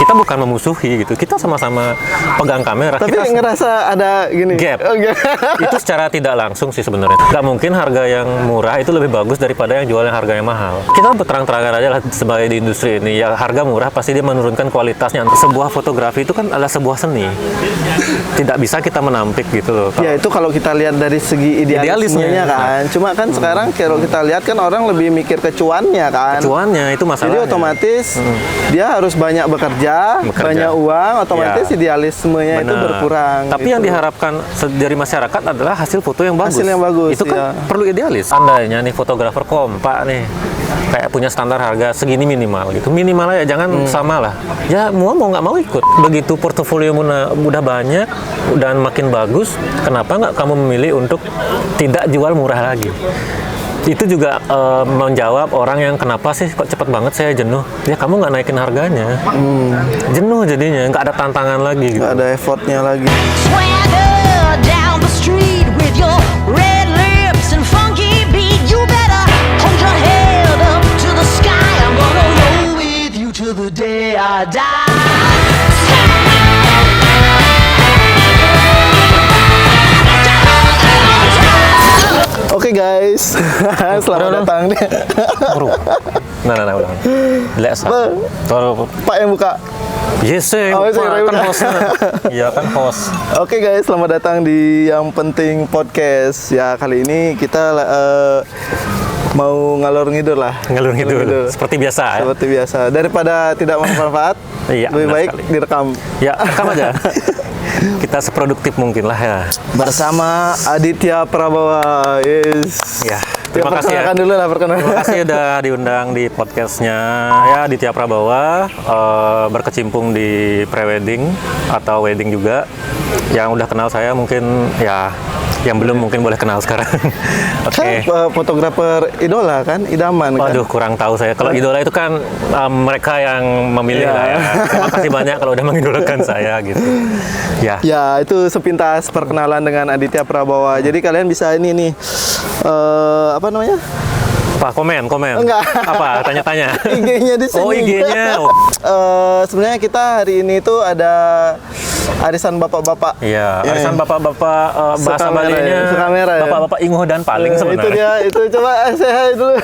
kita bukan memusuhi gitu, kita sama-sama pegang kamera. Tapi kita ngerasa ada gini gap. Oh, gap. Itu secara tidak langsung sih sebenarnya. Nggak mungkin harga yang murah itu lebih bagus daripada yang jual yang harga yang mahal. Kita berterang-terangan aja lah sebagai di industri ini. Ya harga murah pasti dia menurunkan kualitasnya. Sebuah fotografi itu kan adalah sebuah seni. Tidak bisa kita menampik gitu loh. Ya itu kalau kita lihat dari segi idealismenya kan. Cuma kan sekarang kalau kita lihat kan orang lebih mikir kecuannya kan. Kecuannya itu masalahnya. Jadi otomatis dia harus banyak bekerja, banyak uang, otomatis idealismenya itu berkurang. Tapi gitu. yang diharapkan dari masyarakat adalah hasil foto yang bagus. Hasil yang bagus. Itu kan perlu idealis. Andainya nih fotografer kompak nih, kayak punya standar harga segini minimal gitu. Minimal aja, jangan sama lah. Ya mau nggak mau ikut. Begitu portofolio udah banyak dan makin bagus, kenapa nggak kamu memilih untuk tidak jual murah lagi? Itu juga menjawab orang yang kenapa sih kok cepet banget saya jenuh. Ya kamu nggak naikin harganya. Jenuh jadinya, nggak ada tantangan lagi gitu. Nggak ada effortnya lagi. Swagger down the street with your red lips and funky beat. You better hold your head up to the sky. I'm gonna roll with you till the day I die. Oke guys, selamat datang nih. Nah, udah. Let's. Pak yang buka. Yes, saya kan hostnya. Iya kan host. Oke guys, selamat datang di Yang Penting Podcast. Ya kali ini kita mau ngalor ngidul lah. Ngalur ngidul. Seperti biasa. Seperti biasa. Daripada tidak bermanfaat, Iya, lebih baik sekali. direkam. Ya, rekam aja. Kita seproduktif mungkin lah ya. Bersama Aditya Prabawa. Yes. Ya, terima kasih ya. Perkenalkan dulu lah, perkenalkan. Terima kasih udah diundang di podcastnya ya Aditya Prabawa, berkecimpung di prewedding atau wedding juga. Yang udah kenal saya mungkin ya, yang belum mungkin boleh kenal sekarang. Oke. Fotografer idola kan, idaman kan. Waduh, kurang tahu saya. Kalau idola itu kan mereka yang memilih lah ya. Terima kasih banyak kalau udah mengidolakan saya gitu. Ya. Ya, itu sepintas perkenalan dengan Aditya Prabawa. Jadi kalian bisa ini nih, apa namanya? Apa? Komen. Enggak. Apa? Tanya-tanya. IG-nya di sini. Oh, IG-nya. Sebenarnya kita hari ini tuh ada arisan bapak-bapak. Iya, arisan bapak-bapak bahasa Sukamera Balinya. ya, Sukamera ya. Bapak-bapak Inguh dan Paling Itu sebenarnya. dia, itu coba say hi dulu.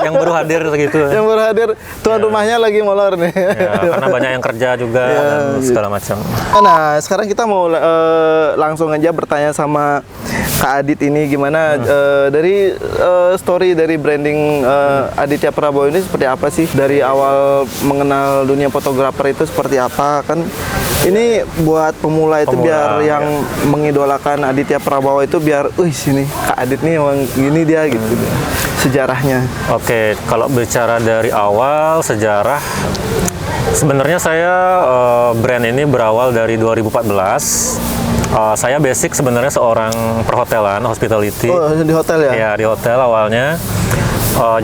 Yang baru hadir segitu. Yang baru hadir, tuan rumahnya lagi molor nih. Ya, karena banyak yang kerja juga dan segala macam. Nah, sekarang kita mau langsung aja bertanya sama Kak Adit ini gimana dari story dari branding Aditya Prabawa ini seperti apa sih? Dari awal mengenal dunia fotografer itu seperti apa kan? Ini buat pemula itu biar yang mengidolakan Aditya Prabawa itu biar, sini Kak Adit nih emang gini dia gitu sejarahnya. Oke, kalau bicara dari awal sejarah, sebenarnya saya brand ini berawal dari 2014. Saya basic sebenarnya seorang perhotelan, hospitality. Oh, di hotel ya? Ya, di hotel awalnya.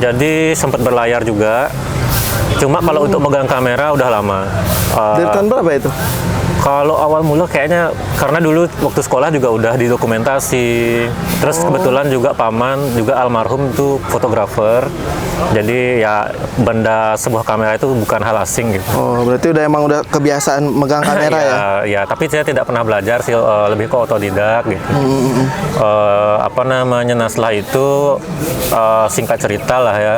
Jadi sempat berlayar juga. Cuma kalau untuk megang kamera udah lama. Dari tahun berapa itu? Kalau awal mula kayaknya karena dulu waktu sekolah juga udah didokumentasi. Terus kebetulan juga paman juga almarhum itu fotografer. Jadi ya benda sebuah kamera itu bukan hal asing gitu. Oh, berarti udah kebiasaan megang kamera ya? Ya, tapi saya tidak pernah belajar sih, lebih ke otodidak gitu. Nah setelah itu singkat cerita lah ya.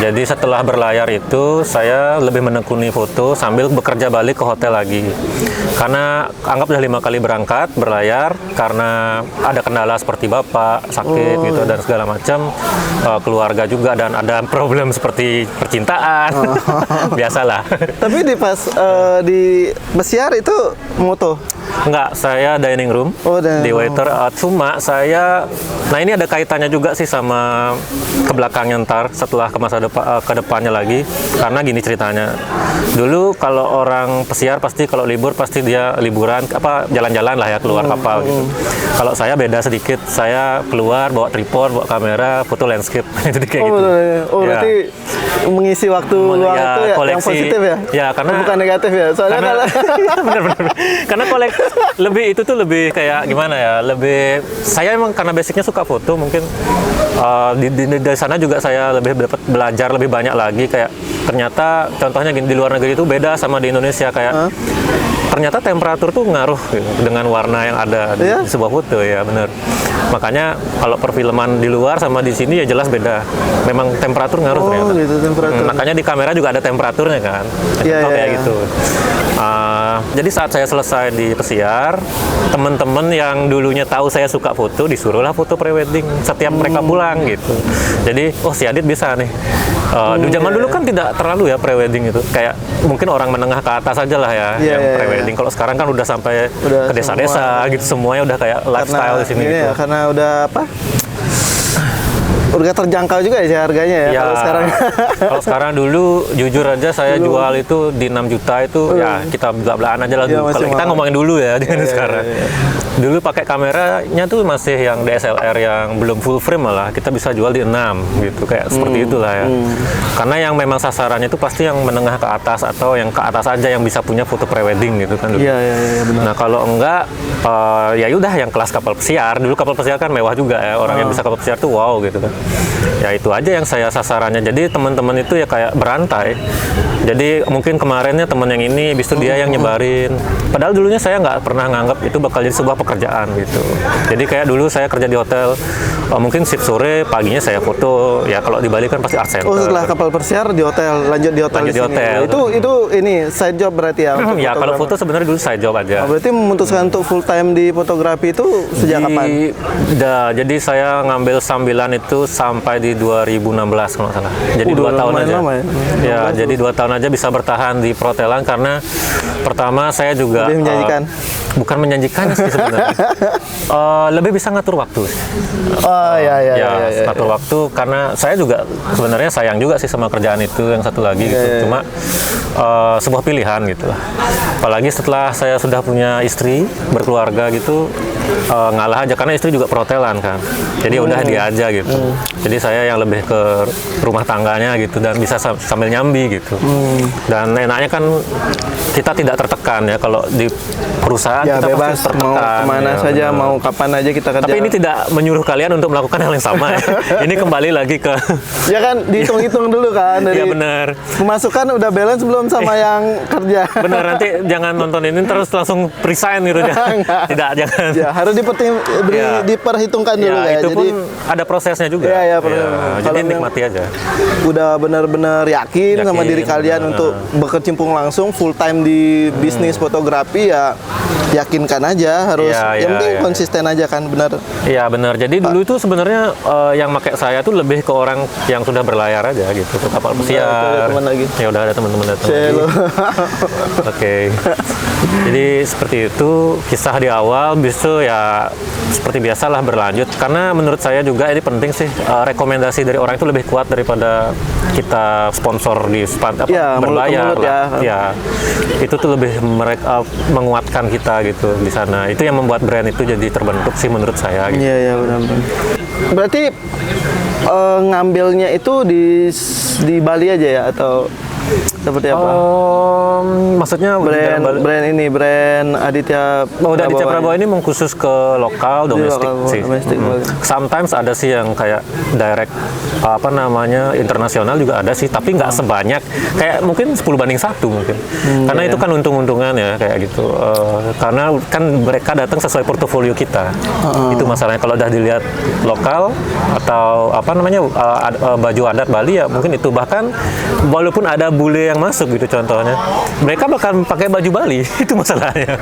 Jadi setelah berlayar itu saya lebih menekuni foto sambil bekerja balik ke hotel lagi. Karena anggap udah 5 kali berangkat berlayar karena ada kendala seperti bapak sakit gitu dan segala macam, keluarga juga dan ada problem seperti percintaan. Biasalah. Tapi di Besiar itu moto? Enggak, saya dining room. Di waiter. Cuma saya, nah ini ada kaitannya juga sih sama ke belakangnya ntar setelah ke masa ke depannya lagi. Karena gini ceritanya. Dulu kalau orang pesiar pasti kalau libur pasti dia liburan jalan-jalan lah ya keluar kapal gitu. Kalau saya beda sedikit. Saya keluar bawa tripod, bawa kamera, foto landscape. Jadi kayak gitu. Berarti mengisi waktu luang itu ya koleksi, yang positif ya? Ya, karena bukan negatif ya. Soalnya benar. Karena lebih itu tuh lebih kayak gimana ya? Lebih saya emang karena basicnya suka foto mungkin di sana juga saya lebih dapat belajar lebih banyak lagi kayak ternyata contohnya gini, di luar negeri itu beda sama di Indonesia kayak ternyata temperatur tuh ngaruh gitu, dengan warna yang ada di sebuah foto ya bener. Makanya kalau perfilman di luar sama di sini ya jelas beda. Memang temperatur ngaruh ternyata. Gitu, temperatur. Makanya di kamera juga ada temperaturnya kan. Kayak gitu. Jadi saat saya selesai di Pesiar, teman-teman yang dulunya tahu saya suka foto disuruhlah foto prewedding setiap mereka pulang gitu. Jadi si Adit bisa nih. Zaman dulu kan tidak terlalu ya prewedding itu. Kayak mungkin orang menengah ke atas aja lah ya yang prewedding. Kalau sekarang kan udah sampai ke desa-desa gitu, semuanya udah kayak lifestyle di sini gitu. Ya, karena udah udah terjangkau juga ya sih harganya ya, kalau sekarang. Kalau sekarang dulu jujur aja saya jual itu di 6 juta itu ya kita belak-belakan aja lah dulu. Kalau kita ngomongin dulu ya dengan sekarang. Dulu pakai kameranya tuh masih yang DSLR yang belum full frame malah kita bisa jual di 6 gitu kayak seperti itulah ya. Karena yang memang sasarannya itu pasti yang menengah ke atas atau yang ke atas aja yang bisa punya foto prewedding gitu kan dulu. Iya benar. Nah, kalau enggak ya udah yang kelas kapal pesiar. Dulu kapal pesiar kan mewah juga ya. Orang yang bisa kapal pesiar tuh wow gitu kan. Ya itu aja yang saya sasarannya. Jadi teman-teman itu ya kayak berantai. Jadi mungkin kemarinnya teman yang ini, habis itu dia yang nyebarin. Padahal dulunya saya nggak pernah nganggap itu bakal jadi sebuah pekerjaan gitu. Jadi kayak dulu saya kerja di hotel, mungkin shift sore, paginya saya foto. Ya kalau di Bali kan pasti art center. Setelah kapal pesiar di hotel, lanjut di hotel. Lanjut di hotel. Itu ini side job berarti ya? Ya kalau foto sebenarnya dulu side job aja. Berarti memutuskan untuk full time di fotografi itu sejak kapan? Jadi saya ngambil sambilan itu sampai di 2016 kalau nggak salah. Jadi 2 tahun aja. Lama ya jadi 2 tahun aja bisa bertahan di perhotelan karena pertama saya juga lebih menjanjikan. Bukan menjanjikan sih sebenarnya. Lebih bisa ngatur waktu. Ngatur waktu karena saya juga sebenarnya sayang juga sih sama kerjaan itu yang satu lagi gitu. Cuma sebuah pilihan gitu lah. Apalagi setelah saya sudah punya istri, berkeluarga gitu, ngalah aja karena istri juga perhotelan kan. Jadi udah dia aja gitu. Jadi saya yang lebih ke rumah tangganya gitu dan bisa sambil nyambi gitu. Dan enaknya kan kita tidak tertekan ya kalau di perusahaan kita bebas pasti tertekan. Mau kemana saja, mau kapan aja kita kerja. Tapi ini tidak menyuruh kalian untuk melakukan hal yang sama ya. Ini kembali lagi ke ya kan dihitung-hitung dulu kan dari. Iya benar. Pemasukan udah balance belum sama yang kerja. Benar, nanti jangan nonton ini terus langsung resign gitu tidak jangan. Ya, harus diperhitungkan dulu ya. Itu Jadi pun ada prosesnya juga. Jadi nikmati aja. Udah benar-benar yakin sama diri kalian untuk berkecimpung langsung full time di bisnis fotografi ya yakinkan aja harus yang penting konsisten aja kan benar. Iya benar. Jadi dulu itu sebenarnya yang pakai saya tuh lebih ke orang yang sudah berlayar aja gitu ke kapal pesiar. Ya udah ada teman-teman datang. Oke. Jadi seperti itu kisah di awal, bisu ya seperti biasalah berlanjut. Karena menurut saya juga ini penting sih rekomendasi dari orang itu lebih kuat daripada kita sponsor di berbayar lah. Ya itu tuh lebih menguatkan kita gitu di sana. Itu yang membuat brand itu jadi terbentuk sih menurut saya. Gitu. Iya benar-benar. Berarti ngambilnya itu di Bali aja ya atau seperti apa? Maksudnya brand Aditya Aditya Prabowo ini mengkhusus ke lokal domestik sih. Sometimes ada sih yang kayak direct internasional juga ada sih, tapi nggak sebanyak kayak mungkin 10:1 mungkin. Karena itu kan untung-untungan ya kayak gitu. Karena kan mereka datang sesuai portofolio kita. Itu masalahnya kalau udah dilihat lokal atau baju adat Bali ya mungkin itu, bahkan walaupun ada bule yang masuk gitu contohnya, mereka bakal pakai baju Bali. Itu masalahnya.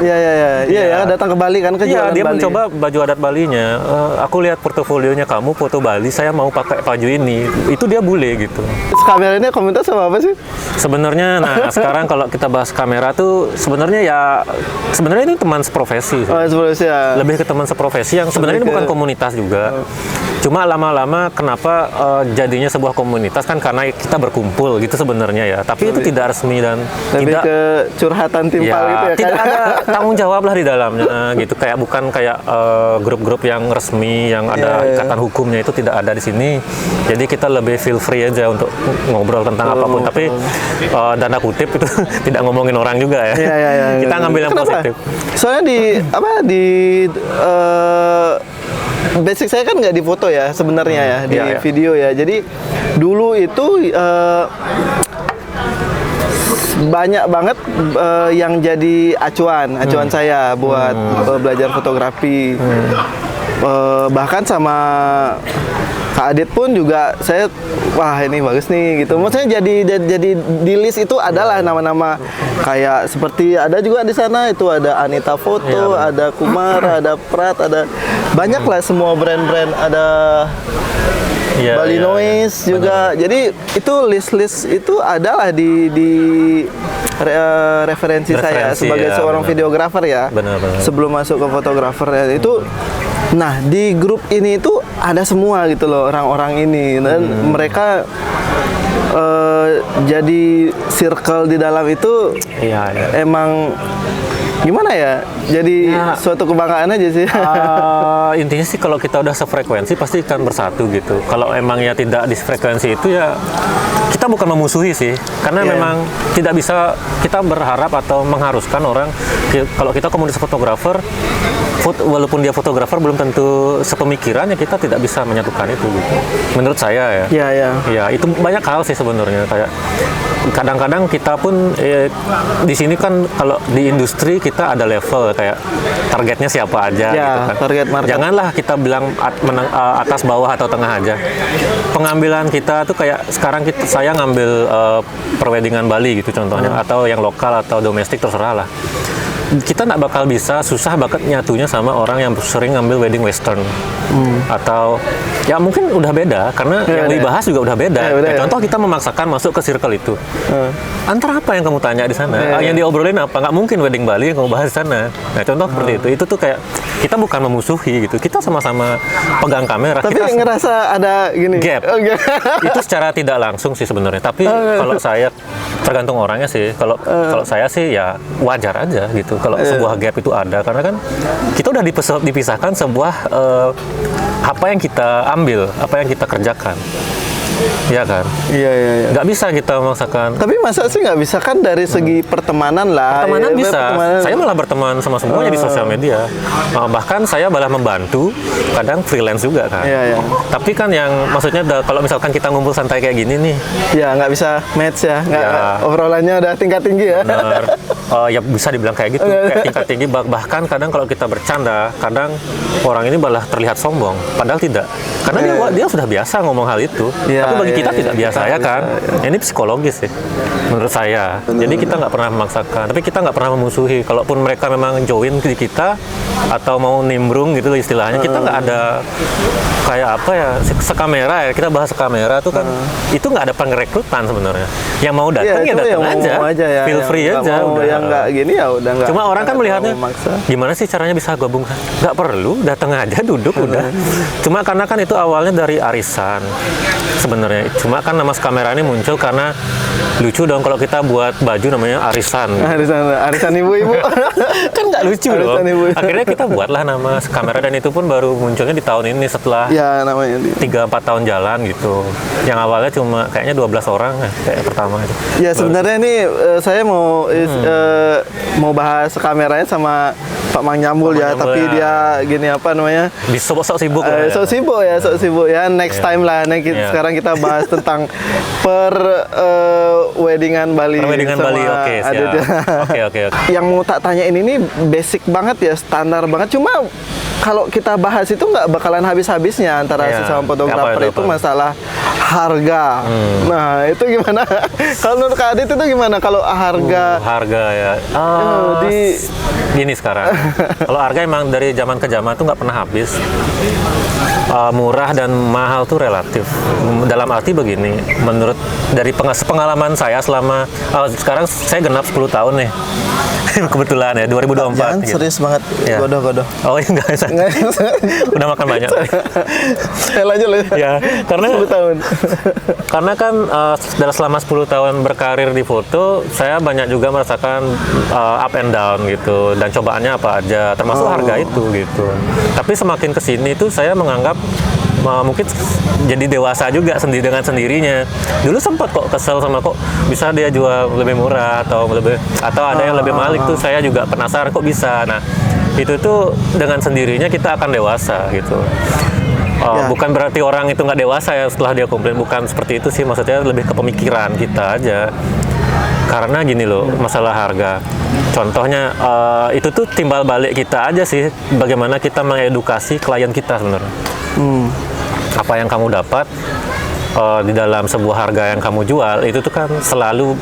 Iya, datang ke Bali kan ke jualan dia Bali. Mencoba baju adat Balinya. Aku lihat portofolionya kamu foto Bali, saya mau pakai baju ini. Itu dia bule gitu. Kamera ini komentar sama apa sih? Sebenarnya sekarang kalau kita bahas kamera tuh sebenarnya ini teman seprofesi. Lebih ke teman seprofesi yang sebenarnya ini bukan komunitas juga. Cuma lama-lama kenapa jadinya sebuah komunitas kan karena kita berkumpul gitu sebenarnya ya. Tapi itu tidak resmi dan lebih tidak ke curhatan timpal gitu ya. Tidak ada tanggung jawab lah di dalamnya gitu. Bukan kayak grup-grup yang resmi yang ada ikatan hukumnya, itu tidak ada di sini. Jadi kita lebih feel free aja untuk ngobrol tentang apapun. Tapi tanda kutip itu tidak ngomongin orang juga ya. Kita ngambil yang positif. Soalnya basic saya kan nggak di foto ya sebenarnya ya, di video ya. Jadi dulu itu banyak banget yang jadi acuan saya buat belajar fotografi. Bahkan sama Kak Adit pun juga saya, wah ini bagus nih gitu. Maksudnya jadi di list itu adalah nama-nama kayak seperti ada juga di sana itu ada Anita Foto, ada Kumar, ada Prat, ada banyak lah semua brand-brand, ada Bali Noise juga. Jadi itu list itu adalah di referensi saya sebagai seorang videografer ya. Benar. Sebelum masuk ke fotografer ya, itu. Nah, di grup ini itu ada semua gitu loh orang-orang ini, dan mereka jadi circle di dalam itu emang gimana ya? Jadi suatu kebanggaan aja sih. Intinya sih kalau kita udah sefrekuensi pasti akan bersatu gitu. Kalau emang ya tidak di frekuensi itu ya kita bukan memusuhi sih, karena memang tidak bisa kita berharap atau mengharuskan orang kalau kita komunitas fotografer, walaupun dia fotografer belum tentu sepemikiran, ya kita tidak bisa menyatukan itu gitu. Menurut saya ya. Ya itu banyak hal sih sebenarnya, kayak kadang-kadang kita pun di sini kan kalau di industri kita ada level kayak targetnya siapa aja gitu kan. Target market. Janganlah kita bilang atas bawah atau tengah aja. Pengambilan kita tuh kayak sekarang saya ngambil perweddingan Bali gitu contohnya, atau yang lokal atau domestik terserah lah. Kita nggak bakal bisa, susah banget nyatunya sama orang yang sering ngambil wedding western. Atau ya mungkin udah beda karena yang dibahas juga udah beda. Contoh kita memaksakan masuk ke circle itu. Antara apa yang kamu tanya di sana? Yang diobrolin apa? Nggak mungkin wedding Bali yang kamu bahas di sana. Nah, contoh seperti itu. Itu tuh kayak kita bukan memusuhi gitu. Kita sama-sama pegang kamera. Tapi kita ngerasa ada gini gap. Itu secara tidak langsung sih sebenarnya. Tapi kalau saya tergantung orangnya sih. Kalau saya sih ya wajar aja gitu. Kalau sebuah gap itu ada, karena kan kita udah dipisahkan sebuah apa yang kita ambil, apa yang kita kerjakan. Iya kan? Iya. Nggak bisa kita memaksakan. Tapi masa sih nggak bisa kan dari segi pertemanan lah. Pertemanan bisa. Saya malah berteman sama semuanya di sosial media. Bahkan saya malah membantu, kadang freelance juga kan. Iya. Tapi kan yang maksudnya kalau misalkan kita ngumpul santai kayak gini nih. Ya nggak bisa match ya. Obrolannya udah tingkat tinggi ya. Benar. Ya bisa dibilang kayak gitu, kayak tingkat tinggi. Bahkan kadang kalau kita bercanda, kadang orang ini malah terlihat sombong. Padahal tidak. Karena dia sudah biasa ngomong hal itu. Tapi bagi kita tidak biasa ya kan. Ini psikologis sih menurut saya. Jadi kita nggak pernah memaksakan, tapi kita nggak pernah memusuhi. Kalaupun mereka memang join di kita atau mau nimbrung gitu istilahnya, kita nggak ada kayak apa ya, sekamera ya, kita bahas sekamera tuh kan itu nggak ada pengrekrutan sebenarnya. Yang mau datang ya datang aja, feel free aja. Udah yang nggak gini ya udah nggak. Cuma orang kan melihatnya gimana sih caranya bisa gabung? Nggak perlu, datang aja, duduk udah. Cuma karena kan itu awalnya dari arisan sebenarnya. Cuma kan nama kamera ini muncul karena lucu dong kalau kita buat baju namanya arisan. Arisan ibu-ibu. Kan nggak lucu loh. Akhirnya kita buatlah nama kamera, dan itu pun baru munculnya di tahun ini setelah 3-4 tahun jalan gitu. Yang awalnya cuma kayaknya 12 orang kayak pertama itu. Ya sebenarnya ini saya mau bahas kameranya sama Pak Mang Nyambul ya, tapi dia gini apa namanya? Sok sibuk ya. Next time lah. Sekarang kita bahas tentang weddingan Bali. Weddingan Bali, oke. Yang mau tak tanyain ini basic banget ya, standar banget. Cuma kalau kita bahas itu nggak bakalan habis-habisnya antara sesama fotografer itu masalah harga. Nah itu gimana? Kalau menurut Kak Adit itu gimana kalau harga? Harga ya. Gini sekarang. Kalau harga emang dari zaman ke zaman tuh nggak pernah habis. Murah dan mahal tuh relatif. Dalam arti begini, menurut dari pengalaman saya selama sekarang saya genap 10 tahun nih. Kebetulan ya 2024. Jangan gitu. Serius banget. Ya. Godoh. Oh enggak. Udah makan banyak. Lanjut. Ya, karena 10 tahun. Karena kan selama 10 tahun berkarir di foto, saya banyak juga merasakan up and down gitu, dan cobaannya apa aja, termasuk harga itu gitu. Tapi semakin kesini tuh saya menganggap mungkin jadi dewasa juga dengan sendirinya. Dulu sempat kok kesel sama kok bisa dia jual lebih murah atau ada yang lebih mahal, itu saya juga penasaran kok bisa. Nah, itu tuh dengan sendirinya kita akan dewasa gitu. Bukan berarti orang itu nggak dewasa ya setelah dia komplain, bukan seperti itu sih, maksudnya lebih ke pemikiran kita aja. Karena gini loh, masalah harga. Contohnya itu tuh timbal balik kita aja sih, bagaimana kita mengedukasi klien kita sebenarnya. Apa yang kamu dapat di dalam sebuah harga yang kamu jual itu tuh kan selalu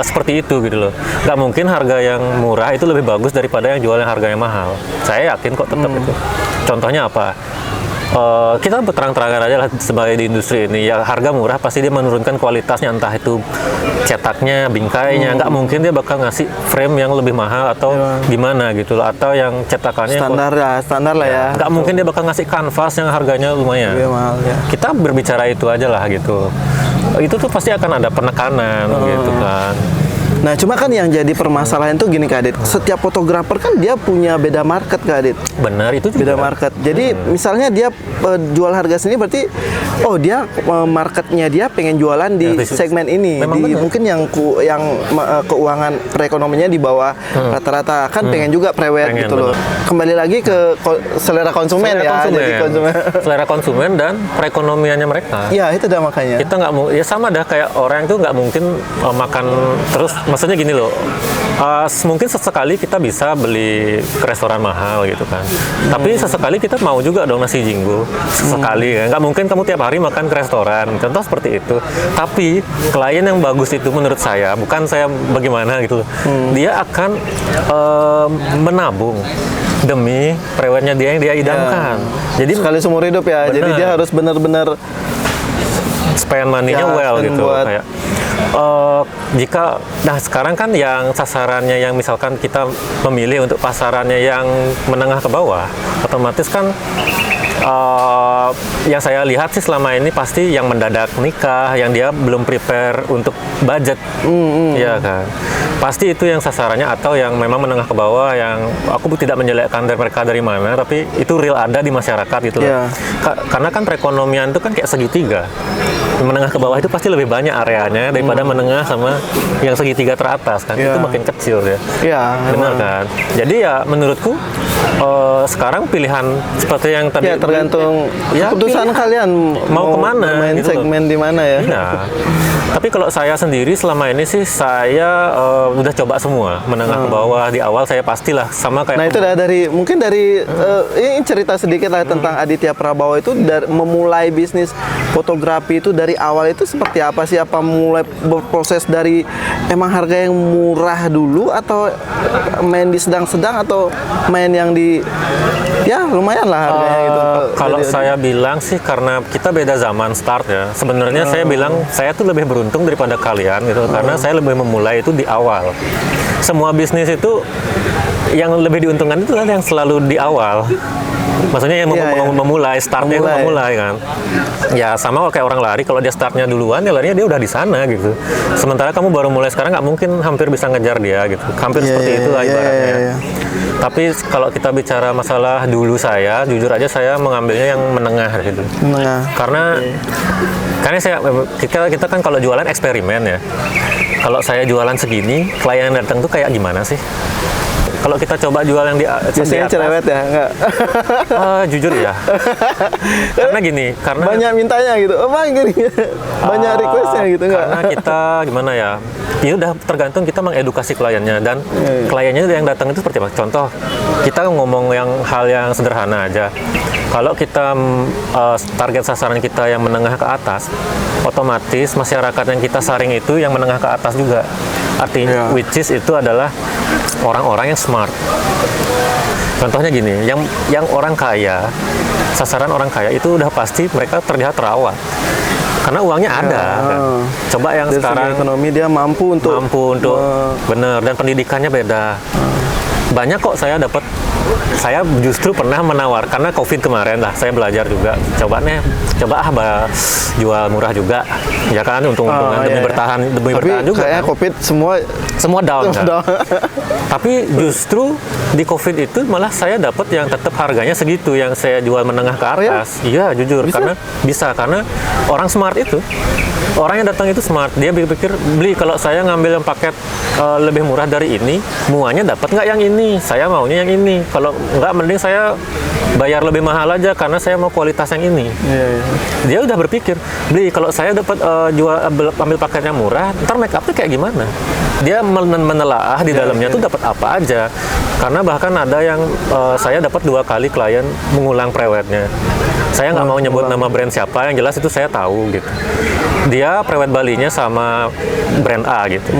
seperti itu gitu loh. Nggak mungkin harga yang murah itu lebih bagus daripada yang jual yang harga yang mahal. Saya yakin kok tetap itu. Contohnya apa? Kita berterang-terangan aja lah sebagai di industri ini, ya harga murah pasti dia menurunkan kualitasnya, entah itu cetaknya, bingkainya, nggak mungkin dia bakal ngasih frame yang lebih mahal atau gimana gitu loh, atau yang cetakannya standar lah ya. nggak mungkin dia bakal ngasih kanvas yang harganya lumayan. Lebih mahal ya. Kita berbicara itu aja lah gitu. Itu tuh pasti akan ada penekanan gitu kan. Nah, cuma kan yang jadi permasalahan tuh gini Kak Adit. Setiap fotografer kan dia punya beda market Kak Adit. Benar, itu juga. Beda market. Jadi misalnya dia jual harga sendiri, berarti dia marketnya dia pengen jualan di segmen ini. Mungkin yang keuangan perekonomiannya di bawah rata-rata kan pengen juga prewed gitu loh. Kembali lagi ke selera konsumen ya. Jadi selera konsumen dan perekonomiannya mereka. Iya, itu dah makanya. Kita nggak mau, ya sama dah kayak orang itu nggak mungkin makan terus. Maksudnya gini loh, mungkin sesekali kita bisa beli ke restoran mahal gitu kan. Tapi sesekali kita mau juga dong nasi jinggo. Sesekali ya. Nggak mungkin kamu tiap hari makan ke restoran. Contoh seperti itu. Tapi klien yang bagus itu menurut saya, bukan saya bagaimana gitu loh. Dia akan menabung demi prewednya dia yang dia idamkan. Jadi sekali seumur hidup ya. Jadi dia harus benar-benar spend money-nya well gitu. Kayak jika sekarang kan yang sasarannya yang misalkan kita memilih untuk pasarannya yang menengah ke bawah, otomatis kan yang saya lihat sih selama ini pasti yang mendadak nikah, yang dia belum prepare untuk budget, ya kan. Pasti itu yang sasarannya, atau yang memang menengah ke bawah, yang aku tidak menjelekkan dari mereka dari mana, tapi itu real ada di masyarakat gitu loh. Yeah. Karena kan perekonomian itu kan kayak segitiga. Menengah ke bawah itu pasti lebih banyak areanya daripada menengah sama yang segitiga teratas kan. Itu makin kecil ya. Iya, benar kan. Jadi ya menurutku sekarang pilihan seperti yang tadi tergantung keputusan kalian mau kemana, main gitu segmen di mana ya. Iya. Tapi kalau saya sendiri selama ini sih saya udah coba semua, menengah ke bawah. Di awal saya pastilah sama kayak. Nah itu mungkin dari ini cerita sedikit lah tentang Aditya Prabowo itu memulai bisnis fotografi itu dari awal itu seperti apa sih? Apa mulai berproses dari emang harga yang murah dulu, atau main di sedang-sedang, atau main yang di lumayan lah harganya gitu. Kalau saya bilang sih karena kita beda zaman start ya. Sebenarnya saya bilang saya tuh lebih beruntung daripada kalian gitu, karena saya lebih memulai itu di awal. Semua bisnis itu yang lebih diuntungkan itu adalah yang selalu di awal. Maksudnya yang memulai, startnya itu memulai kan. Ya sama kayak orang lari, kalau dia startnya duluan, ya larinya dia udah di sana gitu. Sementara kamu baru mulai sekarang, nggak mungkin hampir bisa ngejar dia gitu. Hampir seperti itu lah ibaratnya. Tapi kalau kita bicara masalah dulu saya, jujur aja saya mengambilnya yang menengah gitu. Karena kita kan kalau jualan eksperimen ya. Kalau saya jualan segini, klien yang datang tuh kayak gimana sih? Kalau kita coba jual yang di biasanya cerewet ya, enggak? Jujur ya. Karena gini, karena banyak mintanya gitu. Banyak requestnya gitu enggak? Karena kita gimana ya? Ya udah tergantung kita mengedukasi kliennya, dan kliennya yang datang itu seperti apa? Contoh, kita ngomong hal yang sederhana aja. Kalau kita target sasaran kita yang menengah ke atas, otomatis masyarakat yang kita saring itu yang menengah ke atas juga. Artinya, which is itu adalah orang-orang yang smart. Contohnya gini, yang orang kaya, sasaran orang kaya itu udah pasti mereka terlihat terawat. Karena uangnya ada. Kan? Coba yang dari sekarang ekonomi dia mampu untuk bener, dan pendidikannya beda. Banyak kok saya justru pernah menawar, karena COVID kemarin lah saya belajar juga, coba jual murah juga ya kan, untung-untungan demi bertahan juga kayak kan? COVID semua down kan? Tapi justru di COVID itu malah saya dapat yang tetap harganya segitu, yang saya jual menengah ke atas. Iya jujur, karena orang smart itu, orang yang datang itu smart, dia pikir beli, kalau saya ngambil yang paket lebih murah dari ini, muanya dapat nggak yang ini, saya maunya yang ini. Kalau nggak, mending saya bayar lebih mahal aja karena saya mau kualitas yang ini. Iya, iya. Dia udah berpikir, beli kalau saya dapat ambil paketnya murah, ntar make upnya kayak gimana? Dia menelaah di dalamnya tuh dapat apa aja. Karena bahkan ada yang saya dapat 2 kali klien mengulang prewednya. Saya nggak mau nyebut nama brand siapa, yang jelas itu saya tahu gitu. Dia prewed Balinya sama brand A gitu.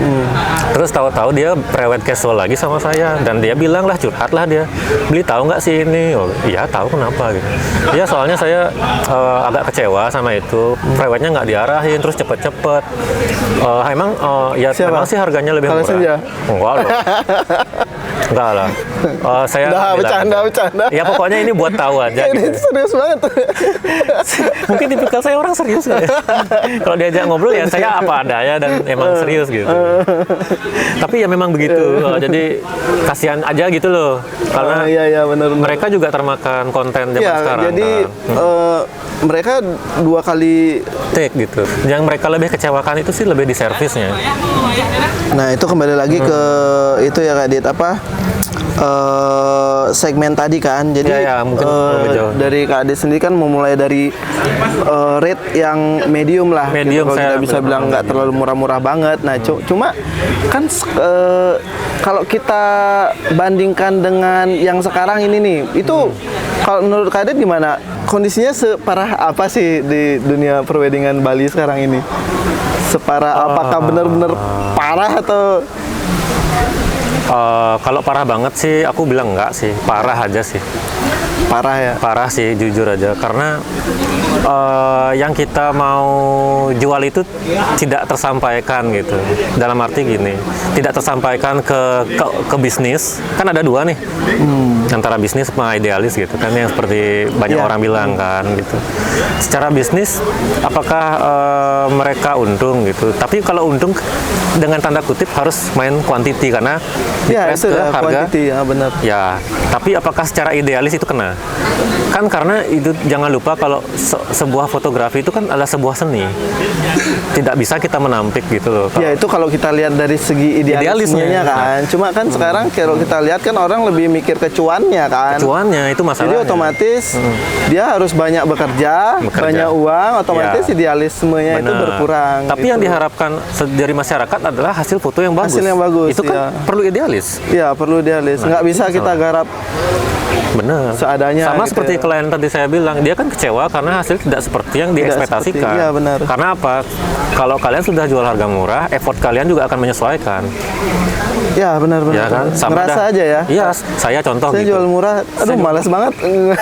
Terus tahu-tahu dia prewed casual lagi sama saya, dan dia bilang lah, curhat lah dia, beli tahu nggak sih ini? Oh iya tahu, kenapa gitu. Iya soalnya saya agak kecewa sama itu, prewednya nggak diarahin, terus cepet-cepet. Siapa? Memang sih harganya lebih Kalau murah. Senja? Enggak loh. Enggak lah. Saya Udah, bilang, bercanda. ya pokoknya ini buat tahu aja Ini gitu. serius banget. Mungkin tipikal saya orang serius kali. Kalau diajak ngobrol ya saya apa adanya dan emang serius gitu. Tapi ya memang begitu. Jadi kasihan aja gitu loh. Karena Iya, benar. mereka juga termakan konten zaman Ya, sekarang. jadi kan. mereka 2 kali. Take gitu. Yang mereka lebih kecewakan itu sih lebih di servisnya. Nah, itu kembali lagi ke itu ya Kak Dit, apa? Segmen tadi kan. Jadi Ya, mungkin lebih jauh. dari Kak Dit sendiri kan memulai dari rate yang medium lah. Medium, gitu, kalau saya kita bisa bilang bilang nggak terlalu murah-murah banget. Nah, cuma kan kalau kita bandingkan dengan yang sekarang ini nih, itu kalau menurut Kak Dit gimana? Kondisinya separah apa sih di dunia perweddingan Bali sekarang ini? Separah apakah benar-benar parah atau Kalau parah banget sih, aku bilang enggak sih, parah aja sih. parah ya? Parah sih, jujur aja, karena yang kita mau jual itu tidak tersampaikan gitu. Dalam arti gini, tidak tersampaikan ke bisnis. Kan ada 2 nih, antara bisnis sama idealis gitu kan, yang seperti banyak Iya. orang bilang kan gitu. Secara bisnis, apakah mereka untung gitu? Tapi kalau untung dengan tanda kutip harus main quantity, karena Ya, dipress itu ke ya, harga. quantity, ya benar. Ya, tapi apakah secara idealis itu kena? Kan karena itu jangan lupa kalau sebuah fotografi itu kan adalah sebuah seni. Tidak bisa kita menampik gitu loh. Ya, itu kalau kita lihat dari segi idealismenya Idealisnya. kan. Cuma kan sekarang kalau kita lihat kan orang lebih mikir ke cuannya kan. Cuannya itu Jadi masalahnya. otomatis dia harus banyak bekerja, banyak uang, otomatis Ya. idealismenya itu Benar. berkurang. Tapi gitu. yang diharapkan dari masyarakat adalah hasil foto yang bagus. Hasil yang bagus, Itu kan ya. perlu idealis. Ya, perlu idealis. Nggak bisa kita garap Benar. seadanya. Sama gitu seperti ya. klien tadi saya bilang, dia kan kecewa karena hasil tidak seperti yang Tidak diekspektasikan. seperti- iya, benar. Karena apa? Kalau kalian sudah jual harga murah, effort kalian juga akan menyesuaikan. Ya, benar-benar. Ya kan? Sama Ngerasa dah. aja ya. Iya, saya contoh Saya gitu. jual murah, aduh malas banget.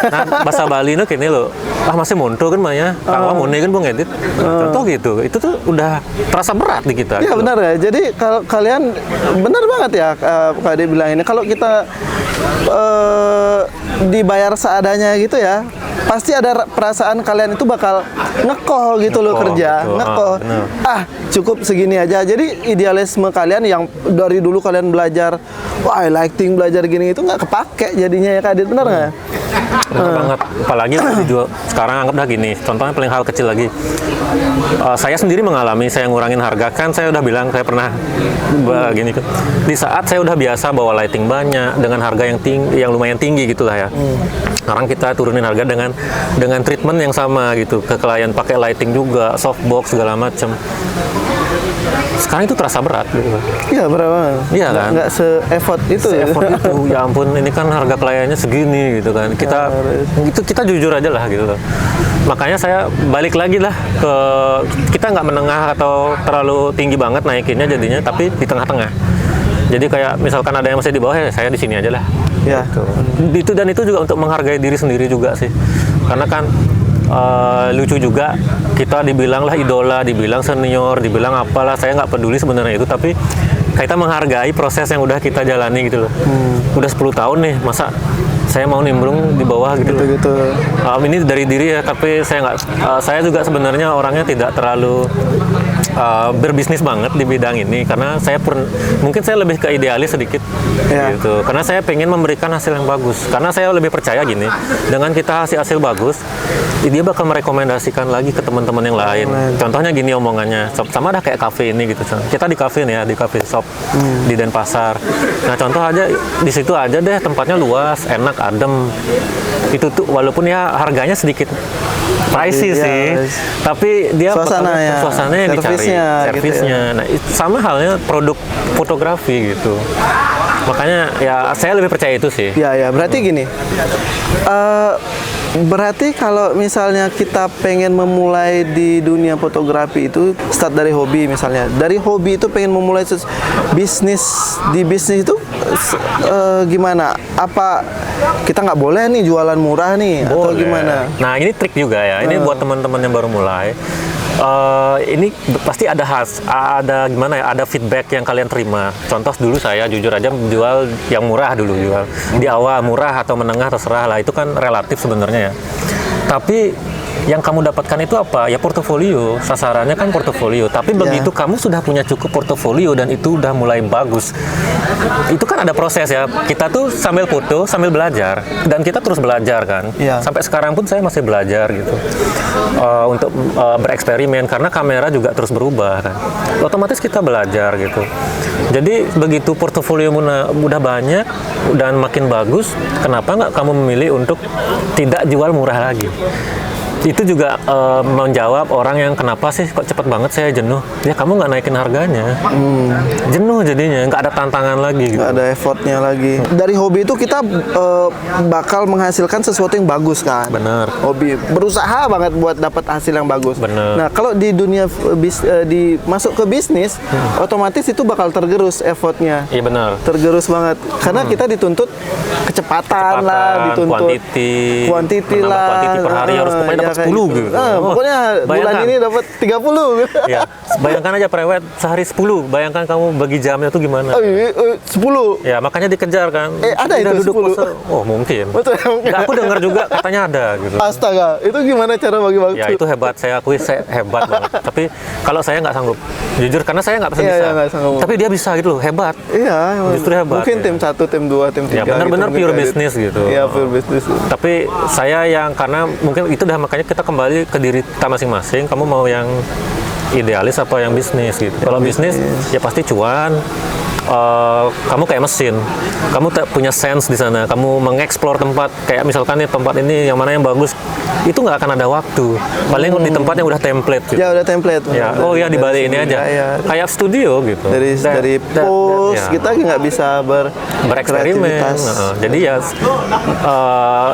Nah, bahasa Bali itu kini loh, masih monto kan Maya, kalau mau kan bung edit, contoh gitu, itu tuh udah terasa berat di kita. Ya gitu. benar ya. Jadi kalau kalian benar banget ya Kak Ade bilang ini. Kalau kita dibayar seadanya gitu ya, pasti ada perasaan kalian itu bakal ngekoh gitu loh Ngekoh, kerja, betul. ngekoh. Benar. Cukup segini aja. Jadi idealisme kalian yang dari dulu kalian belajar, wah lighting belajar gini itu nggak kepake jadinya ya Kak Ade, benar nggak? Benar banget. Apalagi dijual sekarang, anggaplah gini, contohnya paling hal kecil lagi. Saya sendiri mengalami, saya ngurangin harga, kan saya udah bilang, saya pernah gini kan. Di saat saya udah biasa bawa lighting banyak dengan harga yang tinggi, yang lumayan tinggi gitulah ya. Sekarang kita turunin harga dengan treatment yang sama gitu ke klien, pakai lighting juga, softbox segala macam. Sekarang itu terasa berat gitu. Iya berapa? Iya kan? Nggak se-effort itu ya. Effort itu, ya ampun, ini kan harga kliennya segini gitu kan. Kita jujur aja lah gitu loh. Makanya saya balik lagi lah ke, kita nggak menengah atau terlalu tinggi banget naikinnya jadinya, tapi di tengah-tengah. Jadi kayak misalkan ada yang masih di bawah, ya saya di sini aja lah. Ya. Itu dan itu juga untuk menghargai diri sendiri juga sih. Karena kan lucu juga, kita dibilang lah idola, dibilang senior, dibilang apalah, saya nggak peduli sebenarnya itu, tapi kita menghargai proses yang udah kita jalani gitu loh. Udah 10 tahun nih, masa saya mau nimbrung di bawah gitu loh. Gitu. Ini dari diri ya, tapi saya nggak, saya juga sebenarnya orangnya tidak terlalu berbisnis banget di bidang ini karena mungkin saya lebih ke idealis sedikit gitu. Karena saya pengen memberikan hasil yang bagus. Karena saya lebih percaya gini, dengan kita hasil bagus, dia bakal merekomendasikan lagi ke teman-teman yang lain. Contohnya gini omongannya, sama ada kayak kafe ini gitu. Kita di kafe nih ya, di kafe shop di Denpasar. Nah contoh aja di situ aja deh, tempatnya luas, enak, adem. Itu tuh walaupun ya harganya sedikit pricey sih, tapi dia suasananya yang dicari, servisnya. Nah, sama halnya produk fotografi gitu. Makanya ya saya lebih percaya itu sih. Ya, berarti gini. Berarti kalau misalnya kita pengen memulai di dunia fotografi itu start dari hobi misalnya. Dari hobi itu pengen memulai bisnis, di bisnis itu gimana? Apa kita nggak boleh nih jualan murah nih atau gimana? Nah ini trik juga ya. Ini buat teman-teman yang baru mulai. Ini pasti ada gimana ya? Ada feedback yang kalian terima. Contoh dulu saya jujur aja jual yang murah dulu jual. Di awal murah atau menengah terserah lah. Itu kan relatif sebenarnya ya. Tapi yang kamu dapatkan itu apa? Ya portofolio. Sasarannya kan portofolio. Tapi begitu kamu sudah punya cukup portofolio dan itu udah mulai bagus, itu kan ada proses ya. Kita tuh sambil foto, sambil belajar. Dan kita terus belajar kan. Sampai sekarang pun saya masih belajar gitu. Untuk bereksperimen. Karena kamera juga terus berubah kan. Otomatis kita belajar gitu. Jadi begitu portofolio udah banyak dan makin bagus, kenapa nggak kamu memilih untuk tidak jual murah lagi? Itu juga menjawab orang yang kenapa sih kok cepet banget saya jenuh. Ya kamu nggak naikin harganya, jenuh jadinya, nggak ada tantangan lagi gitu. Nggak ada effortnya lagi. Di hobi itu kita bakal menghasilkan sesuatu yang bagus kan. Bener. Hobi berusaha banget buat dapat hasil yang bagus. Bener. Nah kalau di dunia masuk ke bisnis, otomatis itu bakal tergerus effortnya. Iya benar. Tergerus banget karena kita dituntut kecepatan lah, dituntut quantity lah. Quantity per hari harus pokoknya dapat 10 gitu. Pokoknya bulan ini dapat 30 gitu. Ya, bayangkan aja prewed sehari 10. Bayangkan kamu bagi jamnya tuh gimana? 10. Ya, makanya dikejar kan. Ada udah itu duduk 10. Poster. Oh, mungkin. Betul. Nggak, aku dengar juga katanya ada gitu. Astaga, itu gimana cara bagi waktu? Ya, itu hebat. Saya akui saya hebat banget. Tapi kalau saya nggak sanggup. Jujur karena saya nggak bisa. Nggak sanggup. Tapi dia bisa gitu loh, hebat. Iya, justru hebat. Mungkin tim 1, tim 2, tim 3. Ya, benar-benar gitu, pure bisnis gitu. Iya, pure bisnis. Tapi saya yang karena mungkin itu udah makanya kita kembali ke diri kita masing-masing. Kamu mau yang idealis apa yang bisnis gitu. Kalau bisnis ya pasti cuan. Kamu kayak mesin, kamu punya sense di sana, kamu mengeksplor tempat, kayak misalkan nih tempat ini yang mana yang bagus, itu nggak akan ada waktu. Paling di tempat yang udah template. Gitu. Ya udah template. Ya, oh ya di Bali ini aja, kayak studio gitu. Dari pose kita nggak bisa bereksperimen. Jadi ya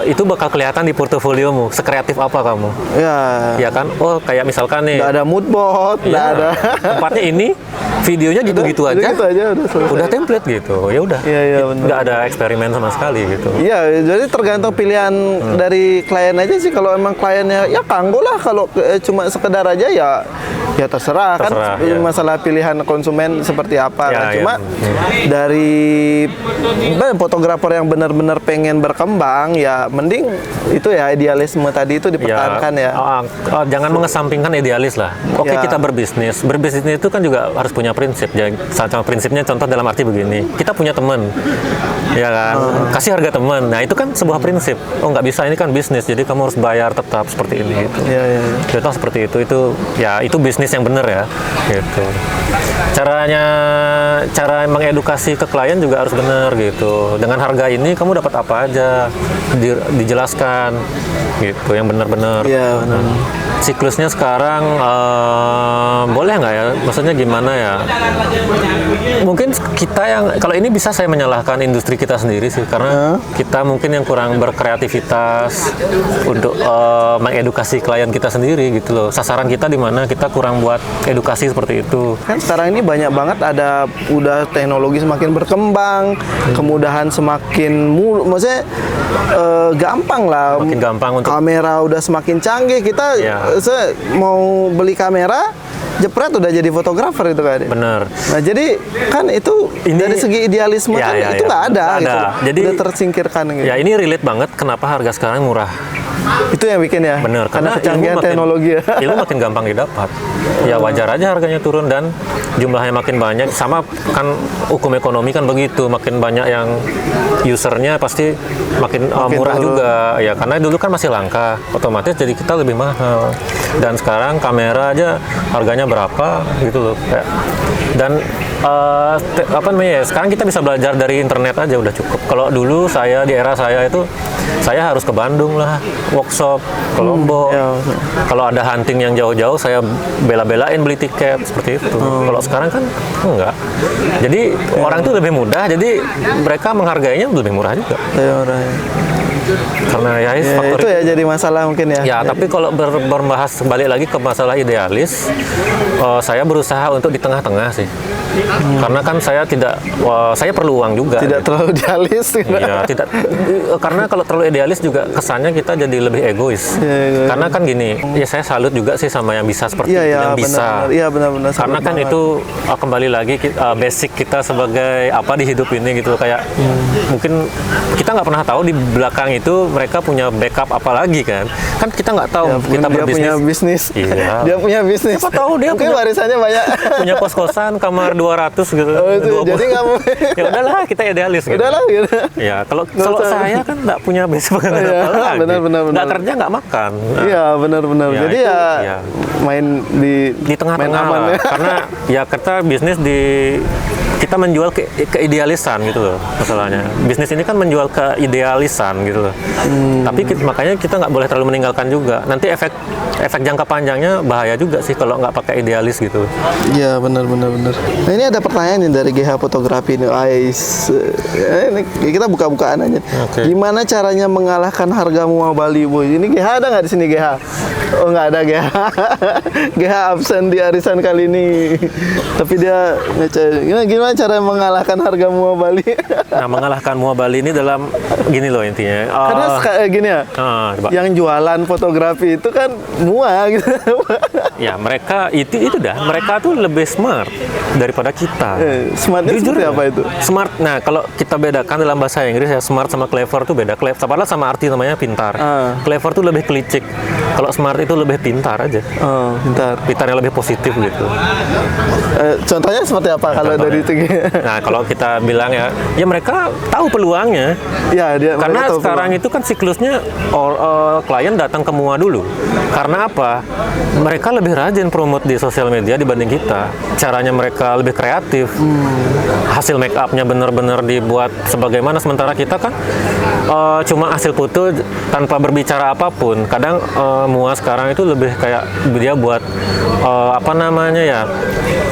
itu bakal kelihatan di portofoliomu, sekreatif apa kamu. Ya kan, oh kayak misalkan nih. Nggak ada mood board, nggak ada. Tempatnya ini, videonya gitu-gitu aja. Gitu aja udah template gitu, ya udah, nggak ada eksperimen sama sekali gitu. Iya, jadi tergantung pilihan dari klien aja sih. Kalau emang kliennya ya kanggo lah, kalau cuma sekedar aja ya terserah kan. Masalah pilihan konsumen seperti apa kan. Cuma dari fotografer yang benar-benar pengen berkembang ya mending itu ya idealisme tadi itu dipertahankan ya. Jangan mengesampingkan idealis lah. Oke, kita berbisnis itu kan juga harus punya prinsip. Sama prinsipnya contoh dalam arti begini, kita punya teman, ya kan, kasih harga teman. Nah itu kan sebuah prinsip. Oh nggak bisa, ini kan bisnis, jadi kamu harus bayar tetap seperti ini. Gitu. Contoh seperti itu ya itu bisnis yang benar ya. Gitu. Cara mengedukasi ke klien juga harus benar gitu. Dengan harga ini kamu dapat apa aja, dijelaskan gitu, yang benar-benar. Iya benar. Siklusnya sekarang boleh nggak ya? Maksudnya gimana ya? Mungkin kita yang kalau ini bisa saya menyalahkan industri kita sendiri sih, karena kita mungkin yang kurang berkreativitas untuk mengedukasi klien kita sendiri gitu loh. Sasaran kita di mana, kita kurang buat edukasi seperti itu. Kan sekarang ini banyak banget udah teknologi semakin berkembang, kemudahan semakin maksudnya gampang lah. Makin gampang untuk kamera udah semakin canggih. Kita mau beli kamera jepret udah jadi fotografer itu kan. Bener. Nah jadi kan itu dari segi idealisme itu nggak ada. Gitu. Jadi udah tersingkirkan gitu. Ya ini relate banget kenapa harga sekarang murah. Itu yang bikin ya. Bener, Karena ilmu kecanggihan teknologi ya. ilmu makin gampang didapat. Ya wajar aja harganya turun dan jumlahnya makin banyak. Sama kan hukum ekonomi kan begitu, makin banyak yang usernya pasti makin murah turun. juga. Ya karena dulu kan masih langka, otomatis jadi kita lebih mahal. Dan sekarang kamera aja harganya berapa gitu loh. Dan apa namanya ya, sekarang kita bisa belajar dari internet aja udah cukup. Kalau dulu saya di era saya itu saya harus ke Bandung lah, workshop ke Lombok. Ya. Kalau ada hunting yang jauh-jauh saya bela-belain beli tiket seperti itu. Kalau sekarang kan enggak. Jadi orang itu lebih mudah, jadi mereka menghargainya lebih murah juga. Ya, orang. Karena ya, Ya, faktor itu ya jadi masalah mungkin ya. ya, tapi kalau berbahas balik lagi ke masalah idealis, saya berusaha untuk di tengah-tengah sih. Karena kan saya saya perlu uang juga. Tidak terlalu idealis. Iya, tidak. Karena kalau terlalu idealis juga kesannya kita jadi lebih egois. Iya. Karena kan gini, ya saya salut juga sih sama yang bisa seperti Iya, itu, ya, yang bisa. Iya, benar-benar. Karena kan itu kembali lagi basic kita sebagai apa di hidup ini gitu, kayak mungkin kita nggak pernah tahu di belakang itu mereka punya backup apa lagi kan kita nggak tahu, Ya, kita dia berbisnis punya bisnis. Iya. Dia punya bisnis. Siapa tahu dia mungkin punya- warisannya banyak. punya kos-kosan kamar 200 gitu. Oh, itu, 20. jadi nggak mau. Ya udahlah, kita idealis gitu. Udahlah gitu. Ya, kalau usah. saya kan nggak punya basic pekerjaan Iya, apa lagi. benar. Nggak kerja, nggak makan. Nah, Iya, benar-benar. Ya, Jadi itu, ya ya. main di main tengah-tengah aman lah. ya. Karena ya kita bisnis kita menjual keidealisan gitu loh masalahnya. Bisnis ini kan menjual keidealisan gitu loh. Tapi makanya kita nggak boleh terlalu meninggalkan juga. Nanti efek jangka panjangnya bahaya juga sih kalau nggak pakai idealis gitu. Iya, benar. Nah, ini ada pertanyaan nih dari GH Fotografi nih. Ini kita buka-bukaan aja. Oke. Gimana caranya mengalahkan harga mua Bali, Boy? Ini GH ada nggak di sini GH? Oh, nggak ada GH. GH absen di arisan kali ini. Tapi dia gimana cara mengalahkan harga mua Bali? Nah, mengalahkan mua Bali ini dalam gini loh intinya. Karena kayak gini ya. Coba. Yang jualan fotografi itu kan mua gitu. Ya, mereka itu dah. Mereka tuh lebih smart daripada kita. Smartnya seperti apa itu? Smart. Nah, kalau kita bedakan dalam bahasa Inggris ya, smart sama clever tuh beda. Padahal sama arti namanya pintar. Clever tuh lebih kelicik. Kalau smart itu lebih pintar aja. Oh, bentar. Pintar yang lebih positif gitu. Contohnya seperti apa kalau dari itu? Nah, kalau kita bilang ya mereka tahu peluangnya. Ya, dia Karena mereka tahu sekarang itu kan siklusnya klien datang ke mua dulu. Karena apa? Mereka lebih rajin promote di sosial media dibanding kita. Caranya mereka lebih kreatif. Hasil make up-nya benar-benar dibuat sebagaimana, sementara kita kan cuma hasil foto tanpa berbicara apapun. Kadang mua sekarang itu lebih kayak dia buat apa namanya ya,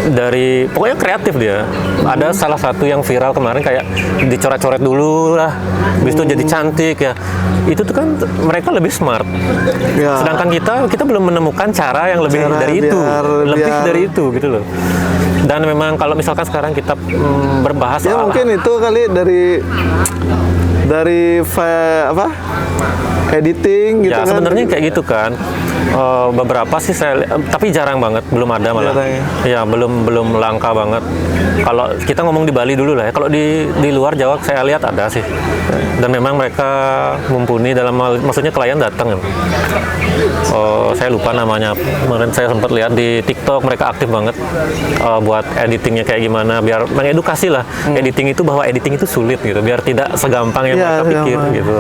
dari pokoknya kreatif dia. Ada salah satu yang viral kemarin kayak dicoret-coret dulu lah, habis itu jadi cantik ya. Itu tuh kan mereka lebih smart. Ya. Sedangkan kita belum menemukan cara yang lebih Cara dari itu, lebih biar- dari itu gitu loh. Dan memang kalau misalkan sekarang kita berbahas Ya soal mungkin itu kali dari apa? Editing gitu ya kan. sebenarnya kayak gitu kan. Beberapa sih tapi jarang banget, belum ada malah. Jarang Ya, belum langka banget. Kalau kita ngomong di Bali dulu lah ya. Kalau di luar Jawa saya lihat ada sih. Dan memang mereka mumpuni dalam maksudnya klien datang. Saya lupa namanya. Kemarin saya sempat lihat di TikTok mereka aktif banget buat editingnya kayak gimana, biar mengedukasi lah. Editing itu bahwa editing itu sulit gitu, biar tidak segampang yang Ya, mereka pikir gampang. gitu.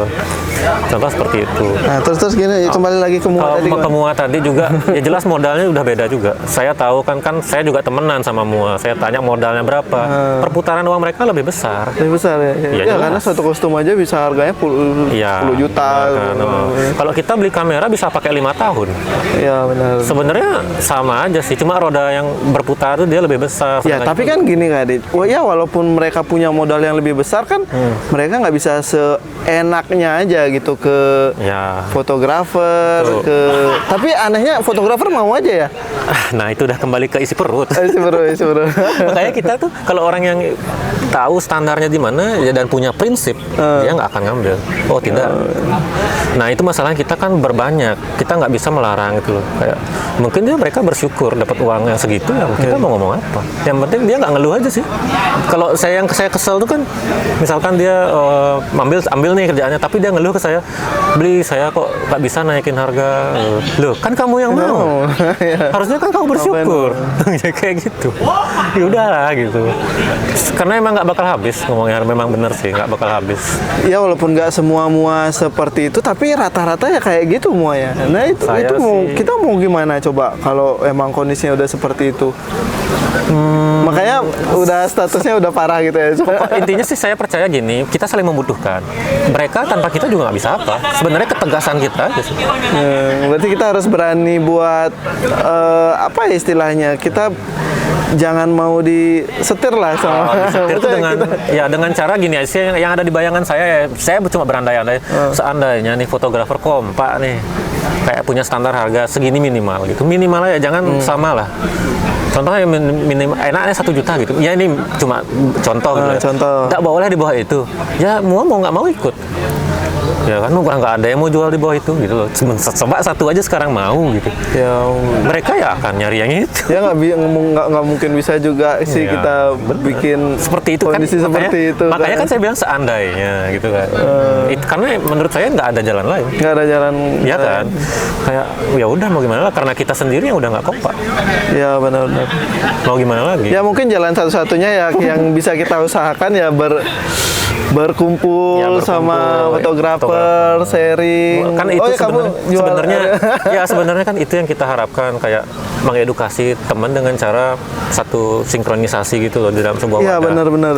Contoh seperti itu. Nah, terus gini kembali lagi ke mua tadi. Ke mua tadi juga ya jelas modalnya udah beda juga. Saya tahu kan saya juga temenan sama mua. Saya tanya modalnya berapa. Perputaran uang mereka lebih besar. Lebih besar ya. Iya, Ya, jelas. karena satu kostum aja bisa harganya 10 Iya. 10 juta. benar kan. Kalau kita beli kamera bisa pakai 5 tahun. Iya, benar. Sebenarnya sama aja sih, cuma roda yang berputar itu dia lebih besar. Ya, tapi kan gini Kak Adit. Ya walaupun mereka punya modal yang lebih besar kan, mereka nggak bisa seenaknya aja gitu ke Ya. fotografer, Betul. tapi anehnya fotografer mau aja ya. Nah, itu udah kembali ke isi perut. Isi bro. Makanya kita tuh kalau orang yang tahu standarnya di mana ya dan punya prinsip, dia nggak akan ngambil. Oh tidak. Nah, itu masalahnya kita kan berbanyak. Kita nggak bisa melarang gitu loh. Kayak mungkin mereka bersyukur dapat uang yang segitu, ya kita mau ngomong apa? Yang penting dia nggak ngeluh aja sih. Kalau saya kesel tuh kan, misalkan dia ambil nih kerjaannya, tapi dia ngeluh ke saya, beli saya kok nggak bisa naikin harga. Loh, kan kamu yang mau. Harusnya kan kamu bersyukur. Ya kayak gitu. Ya udahlah gitu. Karena emang nggak bakal habis ngomongnya, memang bener sih nggak bakal habis. Ya walaupun nggak semua mua seperti itu, tapi rata-rata ya kayak gitu mua ya. Nah itu kita mau gimana coba kalau emang kondisinya udah seperti itu. Makanya udah statusnya udah parah gitu ya. Intinya sih saya percaya gini, kita saling membutuhkan. Mereka tanpa kita juga nggak bisa apa. Sebenarnya ketegasan kita aja sih. Berarti kita harus berani buat apa ya istilahnya, kita jangan mau disetir lah sama disetir itu dengan cara gini aja yang ada di bayangan saya cuma berandai-andai. Seandainya nih fotografer kompak nih kayak punya standar harga segini minimal gitu, minimal aja jangan sama lah. Contohnya minimal enaknya 1 juta gitu. Ya ini cuma contoh gitu. Contoh. Nggak boleh di bawah itu. Ya mau nggak mau ikut. Ya kan nggak ada yang mau jual di bawah itu gitu loh. Sebab satu aja sekarang mau gitu. Ya mereka ya akan nyari yang itu. Ya nggak mungkin bisa juga sih kita bikin seperti itu kondisi kan, seperti itu. Makanya kan saya bilang seandainya gitu kan. Karena menurut saya nggak ada jalan lain. Nggak ada jalan. Ya kan. Kayak ya udah mau gimana lah, karena kita sendiri yang udah nggak kompak. Ya benar-benar. Mau gimana lagi? Ya mungkin jalan satu-satunya ya yang bisa kita usahakan ya berkumpul sama fotografer, sharing. Kan itu ya sebenarnya kan itu yang kita harapkan, kayak mengedukasi teman dengan cara satu sinkronisasi gitu loh di dalam sebuah wadah. Iya benar-benar.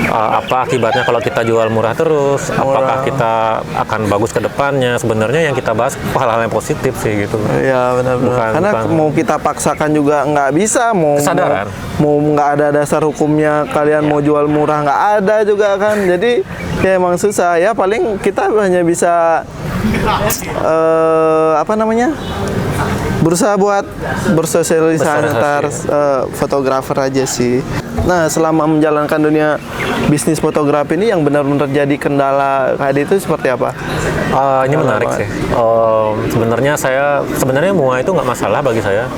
Apa akibatnya kalau kita jual murah terus? Apakah kita akan bagus ke depannya? Sebenarnya yang kita bahas hal-hal yang positif sih gitu. Iya benar-benar. Karena mau kita paksakan juga nggak bisa. Kesadaran. Mau nggak ada dasar hukumnya kalian mau jual murah nggak ada juga kan. Jadi ya emang susah ya, paling kita hanya bisa berusaha buat bersosialisasi antar fotografer aja sih. Nah selama menjalankan dunia bisnis fotografi ini yang benar-benar jadi kendala Kak itu seperti apa? Ini menarik sih. Sebenarnya mua itu nggak masalah bagi saya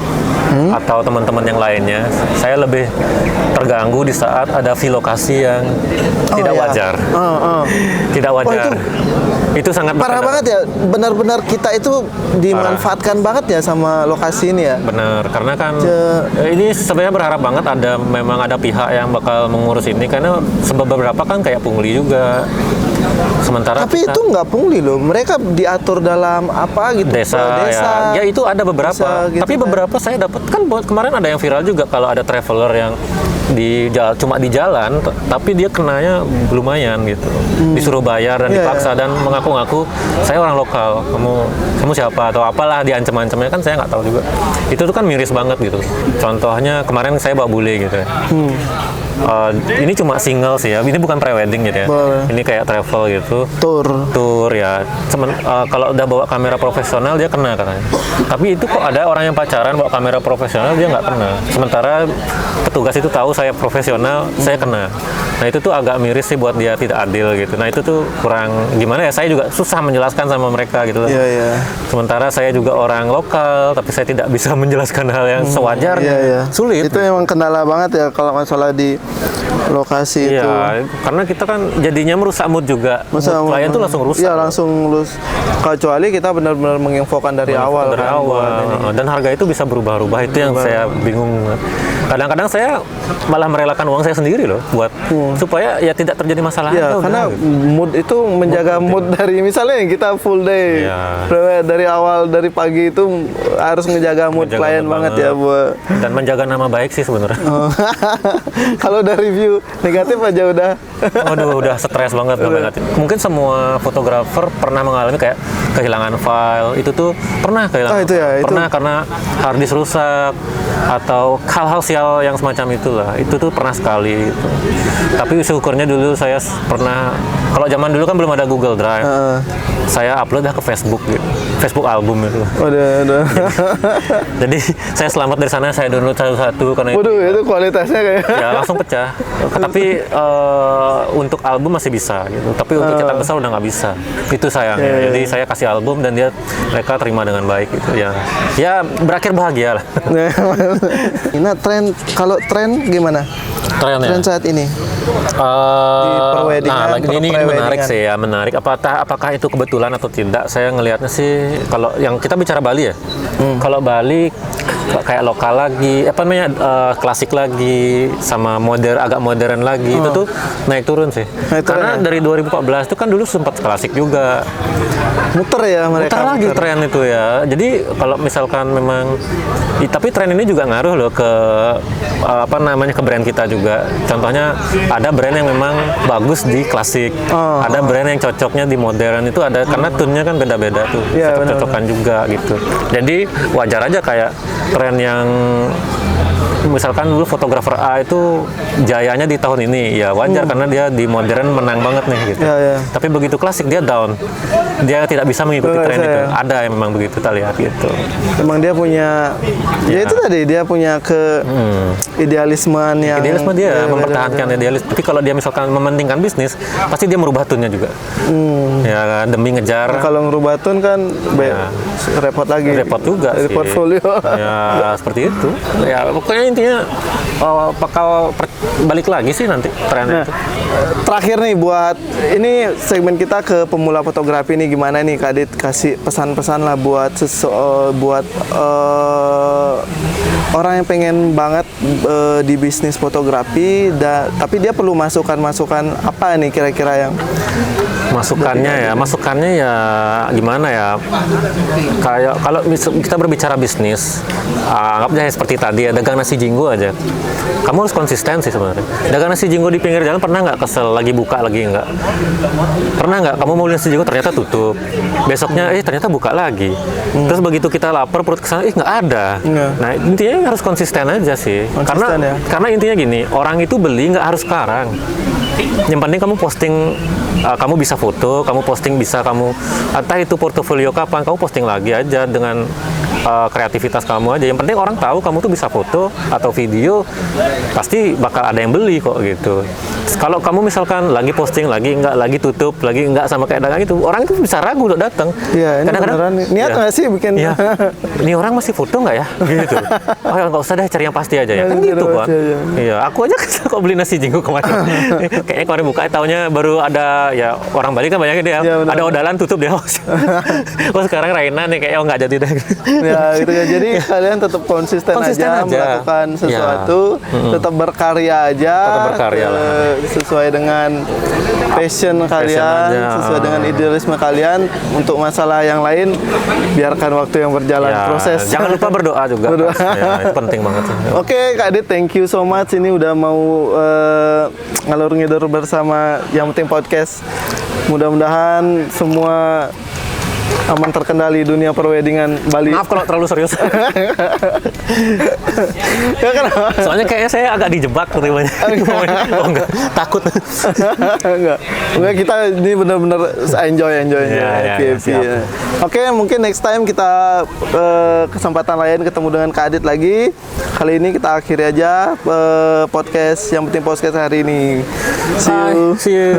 atau teman-teman yang lainnya. Saya lebih terganggu di saat ada lokasi yang tidak wajar. Tidak wajar. Itu sangat parah banget ya. Benar-benar kita itu dimanfaatkan banget ya sama lokasi ini ya. Benar, karena kan ini sebenarnya berharap banget memang ada pihak yang bakal mengurus ini, karena beberapa kan kayak pungli juga. Sementara tapi itu nggak pungli loh, mereka diatur dalam apa gitu, desa. Ya itu ada beberapa, gitu tapi kan. Beberapa saya dapat kan kemarin ada yang viral juga kalau ada traveler yang cuma di jalan tapi dia kenanya lumayan gitu, disuruh bayar dan dipaksa dan mengaku-ngaku saya orang lokal, kamu siapa atau apalah, diancam-ancamnya kan saya nggak tahu juga. Itu tuh kan miris banget gitu. Contohnya kemarin saya bawa bule gitu ya. Ini cuma single sih ya, ini bukan pre-wedding gitu ya. Ini kayak travel gitu, tour ya. Kalau udah bawa kamera profesional dia kena katanya. Tapi itu kok ada orang yang pacaran bawa kamera profesional dia nggak kena. Sementara petugas itu tahu saya profesional, saya kena. Nah itu tuh agak miris sih, buat dia tidak adil gitu. Nah itu tuh kurang gimana ya, saya juga susah menjelaskan sama mereka gitu. Sementara saya juga orang lokal, tapi saya tidak bisa menjelaskan hal yang sewajarnya. Sulit. Itu emang kendala banget ya kalau masalah di lokasi itu. Karena kita kan jadinya merusak mood juga. Klien tuh langsung rusak. Iya, langsung lulus. Kecuali kita benar-benar menginfokan dari awal. Dan harga itu bisa berubah-ubah, itu yang saya bingung. Kadang-kadang saya malah merelakan uang saya sendiri loh buat supaya ya tidak terjadi masalah. Karena mood itu menjaga mood dari misalnya kita full day. Dari awal dari pagi itu harus ngejaga mood klien banget ya, Bu. Dan menjaga nama baik sih sebenarnya. Kalau dari review negatif aja udah. Udah stres banget. Mungkin semua fotografer pernah mengalami kayak kehilangan file. Itu tuh pernah kehilangan. Pernah karena hard disk rusak atau hal-hal sial yang semacam itulah. Itu tuh pernah sekali gitu. Tapi syukurnya dulu saya pernah, kalau zaman dulu kan belum ada Google Drive. Saya upload dah ke Facebook gitu. Facebook album itu. Udah. Jadi saya selamat dari sana, saya download satu-satu karena itu kualitasnya kayak. Ya langsung pecah. Tapi untuk album masih bisa gitu. Tapi untuk cetak besar udah nggak bisa. Itu sayangnya. Jadi saya kasih album dan mereka terima dengan baik gitu ya. Ya berakhir bahagia lah. Nah, kalau tren gimana? Trennya. Tren saat ini. perweddingan, Nah, ini menarik perweddingan. sih ya, menarik. Apakah itu kebetulan atau tidak? Saya ngelihatnya sih, kalau yang kita bicara Bali ya, kalau Bali kayak lokal lagi, apa namanya, klasik lagi, sama agak modern lagi, itu tuh naik turun sih. Naik turun Karena ya? dari 2014 itu kan dulu sempat klasik juga. Muter ya mereka. Muter lagi tren itu ya. Jadi kalau misalkan memang, tapi tren ini juga ngaruh loh ke apa namanya, ke brand kita juga. Contohnya ada brand yang memang bagus di klasik, ada brand yang cocoknya di modern, itu ada karena tune-nya kan beda-beda tuh, Iya, cocokan juga gitu. Jadi wajar aja kayak tren yang misalkan dulu fotografer A itu jayanya di tahun ini, ya wajar karena dia di modern menang banget nih gitu. Iya, iya. Tapi begitu klasik dia down, dia tidak bisa mengikuti Betul, tren saya. itu. Ada yang memang begitu, kita lihat gitu. Emang dia punya, ya itu tadi dia punya idealismean yang. Idealisme dia Ya, mempertahankan idealis. Tapi kalau dia misalkan mementingkan bisnis, pasti dia merubah tune-nya juga. Ya kan, demi ngejar. Kalau ngerubah tune kan repot lagi. Repot juga dari sih. portfolio. Ya seperti itu. Ya pokoknya intinya bakal balik lagi sih nanti tren Nah, itu. terakhir nih buat ini segmen kita ke pemula fotografi nih, gimana nih Kak Adit, kasih pesan-pesan lah buat orang yang pengen banget di bisnis fotografi, tapi dia perlu masukan apa nih kira-kira yang Masukannya ya gimana ya, kayak kalau kita berbicara bisnis, anggap aja seperti tadi ya, dagang nasi jinggo aja, kamu harus konsisten sih sebenarnya. Dagang nasi jinggo di pinggir jalan, pernah nggak kesel lagi buka lagi nggak? Pernah nggak kamu mau beli nasi jinggo ternyata tutup, besoknya ternyata buka lagi, terus begitu kita lapar perut kesana nggak ada. Nah intinya harus konsisten aja sih, Konsisten ya? karena intinya gini, orang itu beli nggak harus sekarang. Yang penting kamu posting, kamu bisa foto, kamu posting bisa kamu, entah itu portofolio kapan, kamu posting lagi aja dengan kreativitas kamu aja. Yang penting orang tahu kamu tuh bisa foto atau video, pasti bakal ada yang beli kok gitu. Kalau kamu misalkan lagi posting lagi enggak, lagi tutup, lagi enggak, sama kayak dagang itu, orang itu bisa ragu untuk datang. Iya, ini beneran nih. Niat nggak sih bikin? Iya. Ini orang masih foto nggak ya? Gitu. Oh ya nggak usah deh, cari yang pasti aja ya. Kan Cari gitu yang kan. pasti aja. Iya, aku aja kok beli nasi jinggo kemarin. Kayaknya kemarin buka, taunya baru ada, ya orang Bali kan banyak dia. Iya, benar. Ada odalan tutup dia. Oh sekarang Raina nih kayaknya nggak jadi deh. Ya gitu kan. Jadi kalian tetap konsisten aja melakukan sesuatu, tetap berkarya aja. Tetap berkarya lah. Sesuai dengan passion kalian, aja. sesuai dengan idealisme kalian. Untuk masalah yang lain, biarkan waktu yang berjalan, Ya, proses. jangan lupa berdoa juga. Berdoa. Ya, itu penting banget. Oke, Kak Adit, thank you so much. Ini udah mau ngalur ngidur bersama Yang Penting Podcast. Mudah-mudahan semua aman terkendali dunia perweddingan Bali. Maaf kalau terlalu serius. Ya kenapa? Soalnya kayaknya saya agak dijebak ketimanya. Oh enggak, takut. Enggak, kita ini benar-benar enjoy Ya, FYP, siap. ya. Oke, mungkin next time kita kesempatan lain ketemu dengan Kak Adit lagi. Kali ini kita akhiri aja podcast Yang Penting Podcast hari ini. See you. See you.